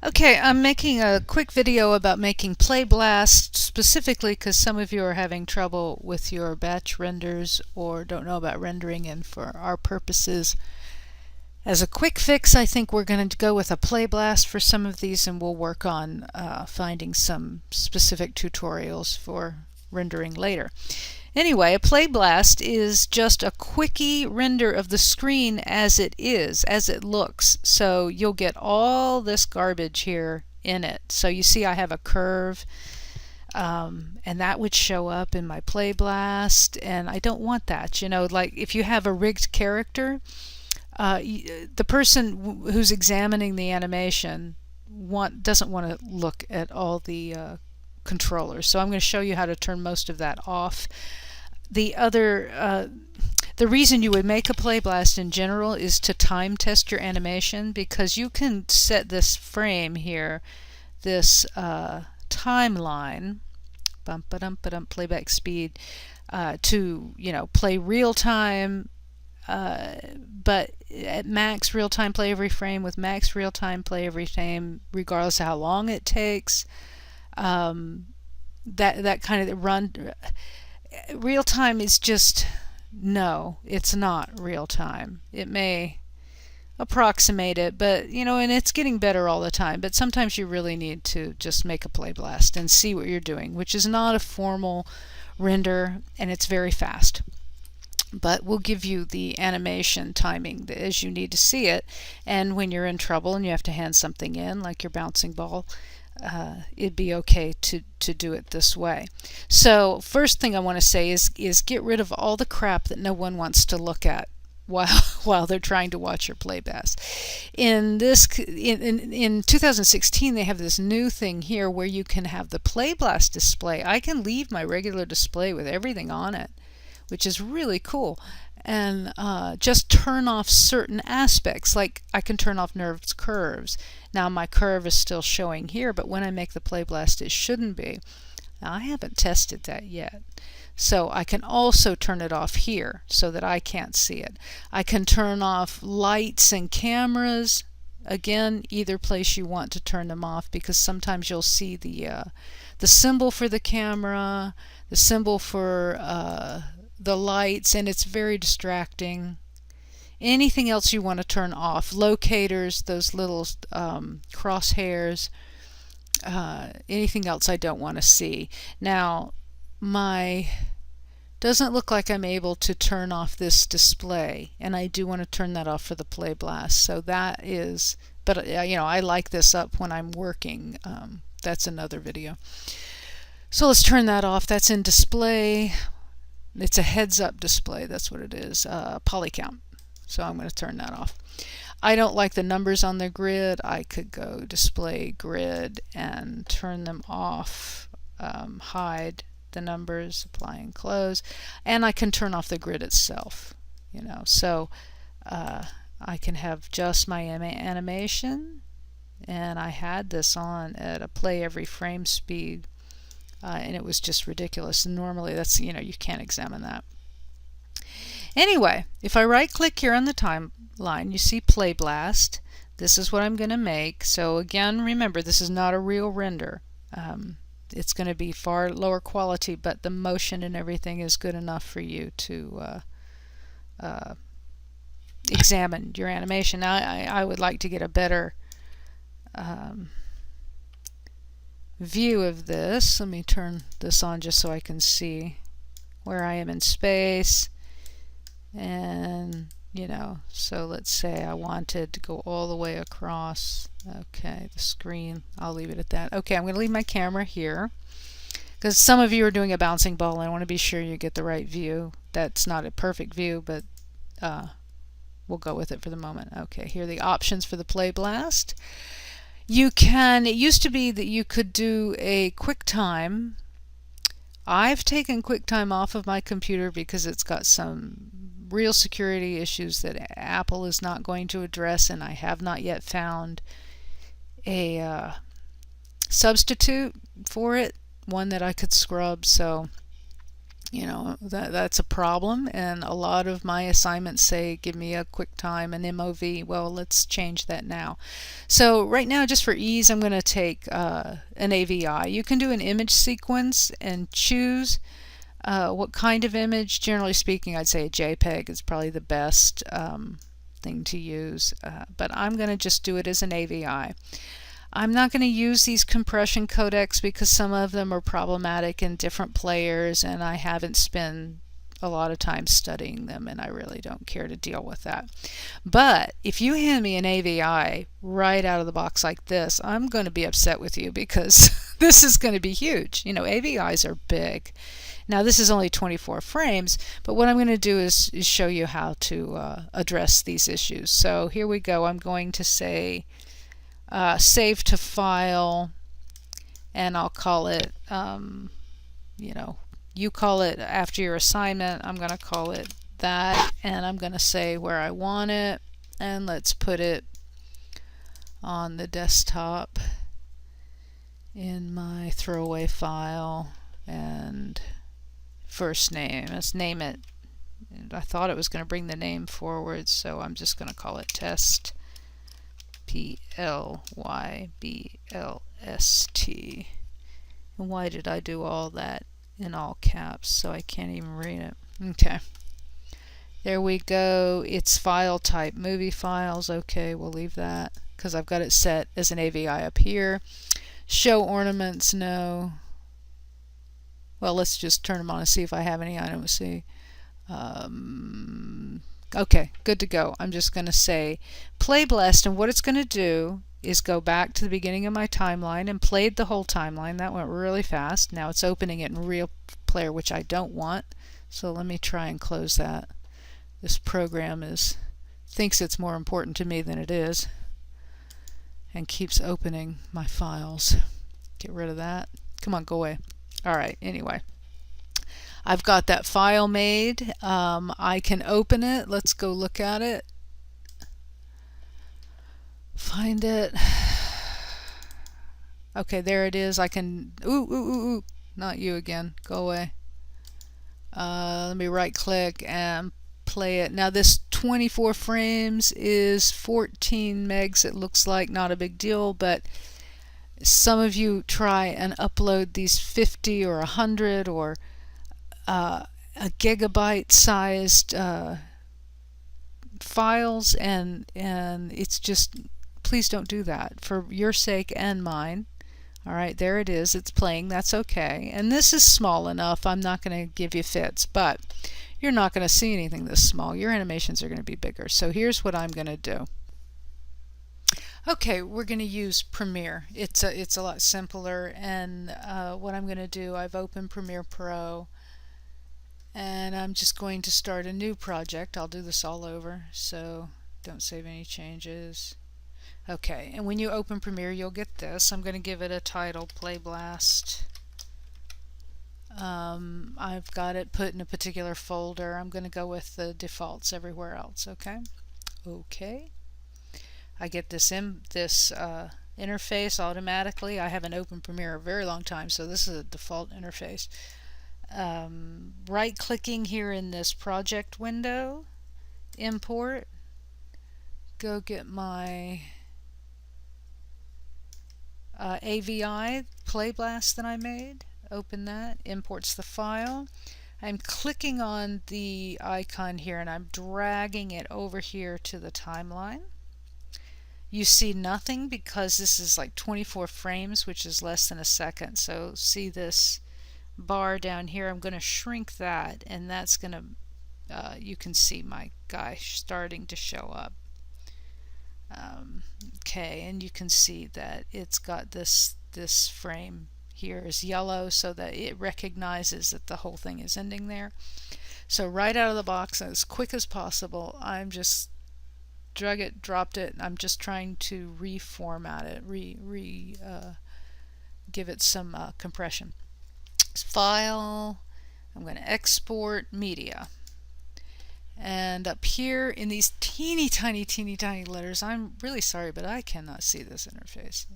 Okay, I'm making a quick video about making Playblast specifically because some of you are having trouble with your batch renders or don't know about rendering, and for our purposes, as a quick fix, I think we're going to go with a Playblast for some of these, and we'll work on finding some specific tutorials for rendering later. Anyway, a Playblast is just a quickie render of the screen as it is, as it looks. So you'll get all this garbage here in it. So you see I have a curve, and that would show up in my Playblast, and I don't want that. You know, like if you have a rigged character, the person who's examining the animation doesn't want to look at all the controllers. So I'm going to show you how to turn most of that off. The reason you would make a Playblast in general is to time test your animation, because you can set this frame here, this timeline, playback speed, to play real time, but at max real time play every frame, with max real time play every frame, regardless of how long it takes. That kind of run. Real time is just, no, it's not real time. It may approximate it, but and it's getting better all the time. But sometimes you really need to just make a Playblast and see what you're doing, which is not a formal render, and it's very fast. But we'll give you the animation timing as you need to see it. And when you're in trouble and you have to hand something in, like your bouncing ball, it'd be okay to do it this way. So first thing I want to say is get rid of all the crap that no one wants to look at while they're trying to watch your Playblast. In 2016, they have this new thing here where you can have the Playblast display. I can leave my regular display with everything on it, which is really cool, and just turn off certain aspects. Like I can turn off nerves curves. Now my curve is still showing here, but when I make the Playblast it shouldn't be. Now I haven't tested that yet. So I can also turn it off here so that I can't see it. I can turn off lights and cameras. Again, either place you want to turn them off, because sometimes you'll see the symbol for the camera, the symbol for the lights, and it's very distracting. Anything else you want to turn off, locators, those little crosshairs, anything else I don't want to see. Now doesn't look like I'm able to turn off this display, and I do want to turn that off for the Playblast. So that is, but I like this up when I'm working. That's another video. So let's turn that off. That's in display. It's a heads-up display, that's what it is, polycount. So I'm going to turn that off. I don't like the numbers on the grid. I could go display grid and turn them off, hide the numbers, apply and close, and I can turn off the grid itself. So I can have just my animation, and I had this on at a play every frame speed. And it was just ridiculous. And normally that's, you can't examine that. Anyway, if I right click here on the timeline, you see Playblast. This is what I'm going to make. So again, remember, this is not a real render. It's going to be far lower quality, but the motion and everything is good enough for you to examine your animation. Now, I would like to get a better view of this. Let me turn this on just so I can see where I am in space. And so let's say I wanted to go all the way across. Okay, the screen, I'll leave it at that. Okay, I'm going to leave my camera here, because some of you are doing a bouncing ball and I want to be sure you get the right view. That's not a perfect view, but we'll go with it for the moment. Okay, here are the options for the Playblast. It used to be that you could do a QuickTime. I've taken QuickTime off of my computer because it's got some real security issues that Apple is not going to address, and I have not yet found a substitute for it, one that I could scrub. So You know, that's a problem, and a lot of my assignments say give me a QuickTime and MOV. Well, let's change that now. So right now, just for ease, I'm going to take an AVI. You can do an image sequence and choose what kind of image. Generally speaking, I'd say a JPEG is probably the best thing to use, but I'm going to just do it as an AVI. I'm not going to use these compression codecs because some of them are problematic in different players, and I haven't spent a lot of time studying them, and I really don't care to deal with that. But if you hand me an AVI right out of the box like this, I'm going to be upset with you because this is going to be huge. You know, AVIs are big. Now this is only 24 frames, but what I'm going to do is show you how to address these issues. So here we go. I'm going to say save to file, and I'll call it, you know, you call it after your assignment. I'm going to call it that, and I'm going to say where I want it, and let's put it on the desktop in my throwaway file, and first name, let's name it. I thought it was going to bring the name forward, so I'm just going to call it test. Plyblst. And why did I do all that in all caps so I can't even read it? Okay. There we go. It's file type movie files. Okay, we'll leave that because I've got it set as an AVI up here. Show ornaments, no. Well, let's just turn them on and see if I have any. I don't see. Okay, good to go. I'm just going to say Playblast, and what it's going to do is go back to the beginning of my timeline and played the whole timeline. That went really fast. Now it's opening it in Real Player, which I don't want. So let me try and close that. This program thinks it's more important to me than it is, and keeps opening my files. Get rid of that. Come on, go away. Alright, anyway. I've got that file made. I can open it. Let's go look at it. Find it. Okay, there it is. I can... Ooh. Not you again. Go away. Let me right click and play it. Now this 24 frames is 14 megs. It looks like not a big deal, but some of you try and upload these 50 or 100 or a gigabyte sized files, and it's just, please don't do that for your sake and mine. Alright, there it is. It's playing. That's okay. And this is small enough. I'm not going to give you fits, but you're not going to see anything this small. Your animations are going to be bigger. So here's what I'm going to do. Okay, we're going to use Premiere. It's a lot simpler, and what I'm going to do, I've opened Premiere Pro, and I'm just going to start a new project. I'll do this all over, so don't save any changes. Okay, and when you open Premiere, you'll get this. I'm going to give it a title, Playblast. I've got it put in a particular folder. I'm going to go with the defaults everywhere else. Okay. I get this interface automatically. I haven't opened Premiere a very long time, so this is a default interface. Right clicking here in this project window, import, go get my AVI Playblast that I made, open that, imports the file. I'm clicking on the icon here and I'm dragging it over here to the timeline. You see nothing because this is like 24 frames, which is less than a second. So see this bar down here, I'm going to shrink that, and that's going to, you can see my guy starting to show up. Okay, and you can see that it's got this frame here is yellow so that it recognizes that the whole thing is ending there. So right out of the box, as quick as possible, I'm just drug it, dropped it, I'm just trying to reformat it, give it some compression. File, I'm going to export media, and up here in these teeny tiny letters, I'm really sorry, but I cannot see this interface.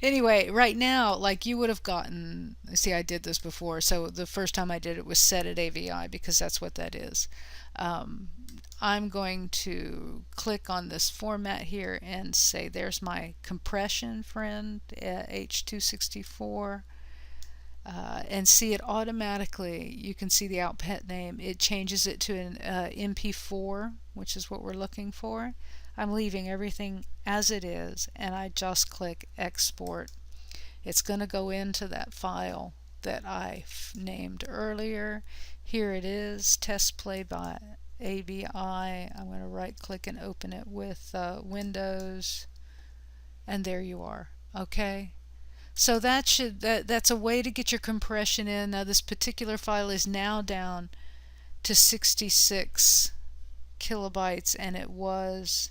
Anyway, right now, like you would have gotten, see, I did this before, so the first time I did it was set at AVI because that's what that is. Um, I'm going to click on this format here and say there's my compression friend h264, and see it automatically. You can see the output name. It changes it to an MP4, which is what we're looking for. I'm leaving everything as it is, and I just click export. It's going to go into that file that I named earlier. Here it is, test play by AVI. I'm going to right click and open it with Windows, and there you are. Okay, so that's a way to get your compression in. Now this particular file is now down to 66 kilobytes, and it was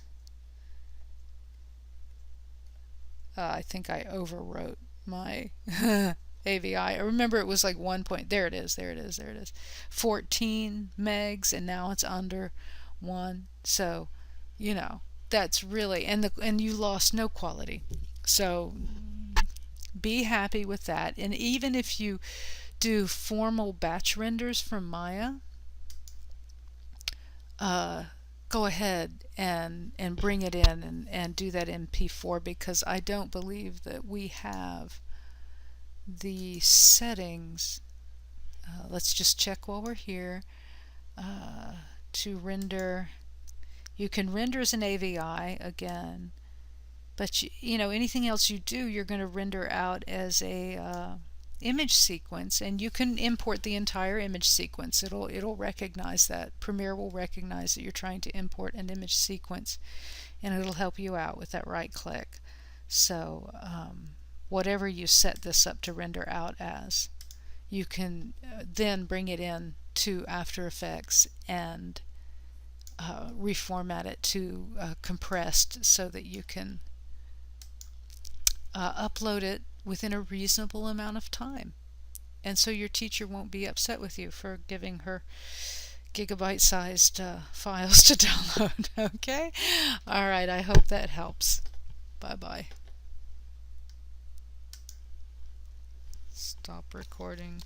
I think I overwrote my AVI. I remember it was like 1 point. There it is. 14 megs, and now it's under 1. So, you know, that's really, and you lost no quality. So be happy with that. And even if you do formal batch renders from Maya, go ahead and bring it in and do that MP4, because I don't believe that we have the settings. Let's just check while we're here. To render, you can render as an AVI again, but you know, anything else you do, you're going to render out as a image sequence, and you can import the entire image sequence. It'll recognize that. Premiere will recognize that you're trying to import an image sequence, and it'll help you out with that right click. So whatever you set this up to render out as, you can then bring it in to After Effects and reformat it to compressed, so that you can upload it within a reasonable amount of time, and so your teacher won't be upset with you for giving her gigabyte-sized files to download. Okay? All right, I hope that helps. Bye-bye. Stop recording.